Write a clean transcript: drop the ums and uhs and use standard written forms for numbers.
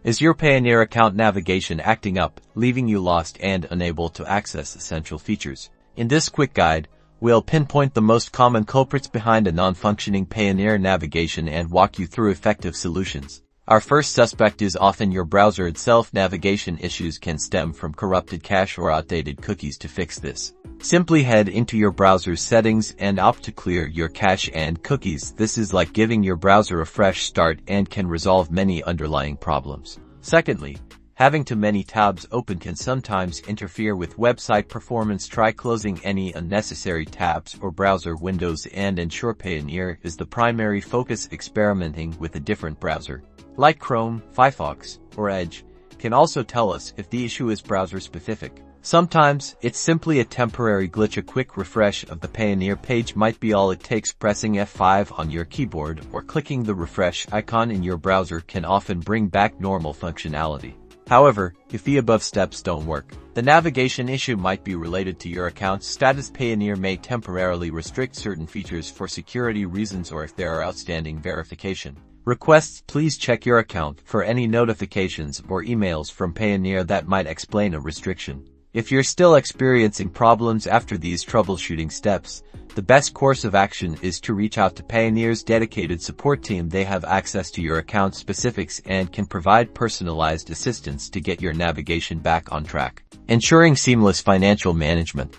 Is your Payoneer account navigation acting up, leaving you lost and unable to access essential features? In this quick guide, we'll pinpoint the most common culprits behind a non-functioning Payoneer navigation and walk you through effective solutions. Our first suspect is often your browser itself. Navigation issues can stem from corrupted cache or outdated cookies. To fix this, simply head into your browser's settings and opt to clear your cache and cookies. This is like giving your browser a fresh start and can resolve many underlying problems. Secondly, having too many tabs open can sometimes interfere with website performance. Try closing any unnecessary tabs or browser windows and ensure Payoneer is the primary focus. Experimenting with a different browser, like Chrome, Firefox, or Edge, can also tell us if the issue is browser-specific. Sometimes, it's simply a temporary glitch. A quick refresh of the Payoneer page might be all it takes. Pressing F5 on your keyboard or clicking the refresh icon in your browser can often bring back normal functionality. However, if the above steps don't work, the navigation issue might be related to your account's status. Payoneer may temporarily restrict certain features for security reasons or if there are outstanding verification requests. Please check your account for any notifications or emails from Payoneer that might explain a restriction. If you're still experiencing problems after these troubleshooting steps, the best course of action is to reach out to Payoneer's dedicated support team. They have access to your account specifics and can provide personalized assistance to get your navigation back on track, ensuring seamless financial management.